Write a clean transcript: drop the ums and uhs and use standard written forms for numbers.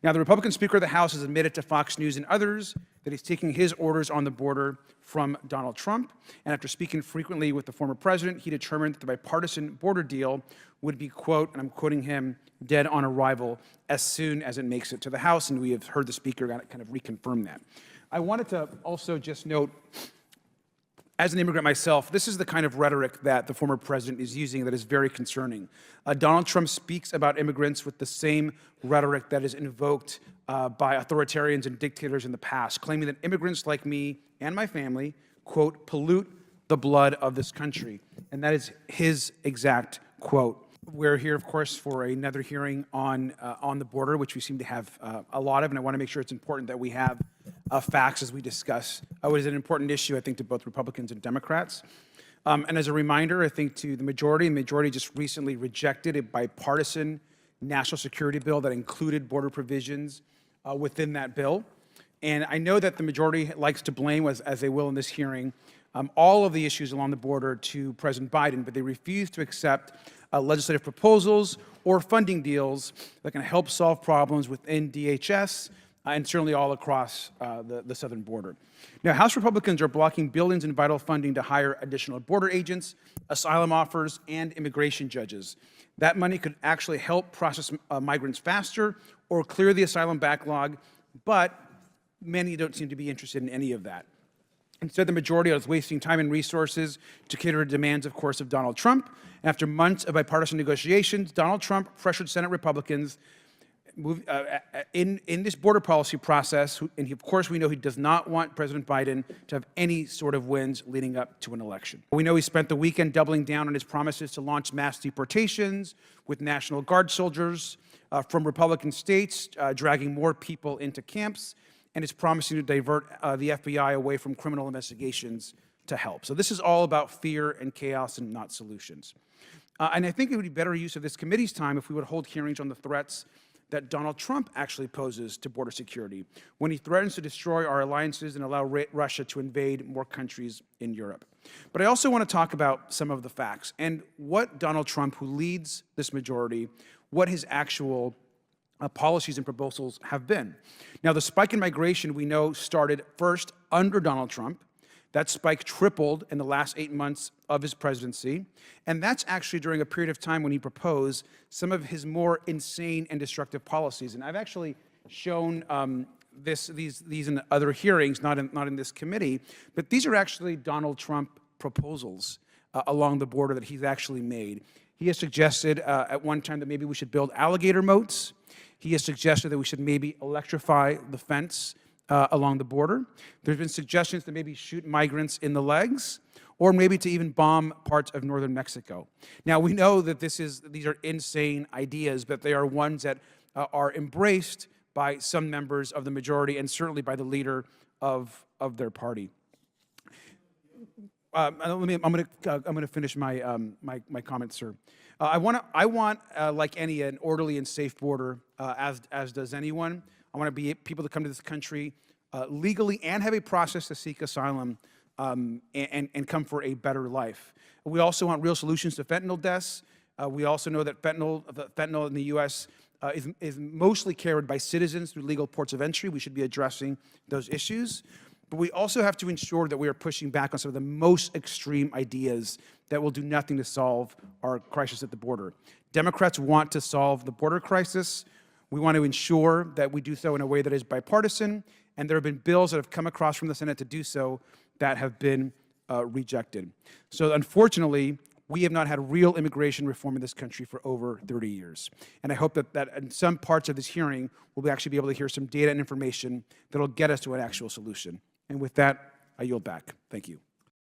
Now, the Republican Speaker of the House has admitted to Fox News and others that he's taking his orders on the border from Donald Trump. And after speaking frequently with the former president, he determined that the bipartisan border deal would be, quote, and I'm quoting him, dead on arrival as soon as it makes it to the House. And we have heard the Speaker kind of reconfirm that. I wanted to also just note, as an immigrant myself, this is the kind of rhetoric that the former president is using that is very concerning. Donald Trump speaks about immigrants with the same rhetoric that is invoked by authoritarians and dictators in the past, claiming that immigrants like me and my family, quote, pollute the blood of this country. And that is his exact quote. We're here, of course, for another hearing on the border, which we seem to have a lot of, and I want to make sure it's important that we have facts as we discuss what is an important issue, I think, to both Republicans and Democrats. And as a reminder, I think to the majority just recently rejected a bipartisan national security bill that included border provisions within that bill. And I know that the majority likes to blame, as they will in this hearing, all of the issues along the border to President Biden, but they refuse to accept legislative proposals or funding deals that can help solve problems within DHS and certainly all across the southern border. Now, House Republicans are blocking billions in vital funding to hire additional border agents, asylum offers, and immigration judges. That money could actually help process migrants faster or clear the asylum backlog, but many don't seem to be interested in any of that. Instead, the majority is wasting time and resources to cater to demands, of course, of Donald Trump. After months of bipartisan negotiations, Donald Trump pressured Senate Republicans in this border policy process, and of course we know he does not want President Biden to have any sort of wins leading up to an election. We know he spent the weekend doubling down on his promises to launch mass deportations with National Guard soldiers from Republican states, dragging more people into camps, and is promising to divert the FBI away from criminal investigations to help. So this is all about fear and chaos and not solutions. And I think it would be better use of this committee's time if we would hold hearings on the threats that Donald Trump actually poses to border security when he threatens to destroy our alliances and allow Russia to invade more countries in Europe. But I also want to talk about some of the facts and what Donald Trump, who leads this majority, what his actual policies and proposals have been. Now, the spike in migration we know started first under Donald Trump. That spike tripled in the last 8 months of his presidency, and that's actually during a period of time when he proposed some of his more insane and destructive policies. And I've actually shown these in other hearings, not in this committee, but these are actually Donald Trump proposals along the border that he's actually made. He has suggested at one time that maybe we should build alligator moats. He has suggested that we should maybe electrify the fence along the border. There's been suggestions to maybe shoot migrants in the legs, or maybe to even bomb parts of northern Mexico. Now, we know that these are insane ideas, but they are ones that are embraced by some members of the majority and certainly by the leader of their party. I'm going to finish my comments, sir. I want, like any, an orderly and safe border, as does anyone. I want people to come to this country legally and have a process to seek asylum and come for a better life. We also want real solutions to fentanyl deaths. We also know that fentanyl in the U.S. Is mostly carried by citizens through legal ports of entry. We should be addressing those issues. But we also have to ensure that we are pushing back on some of the most extreme ideas that will do nothing to solve our crisis at the border. Democrats want to solve the border crisis. We want to ensure that we do so in a way that is bipartisan, and there have been bills that have come across from the Senate to do so that have been rejected. So unfortunately, we have not had real immigration reform in this country for over 30 years. And I hope that in some parts of this hearing, we'll actually be able to hear some data and information that will get us to an actual solution. And with that, I yield back. Thank you.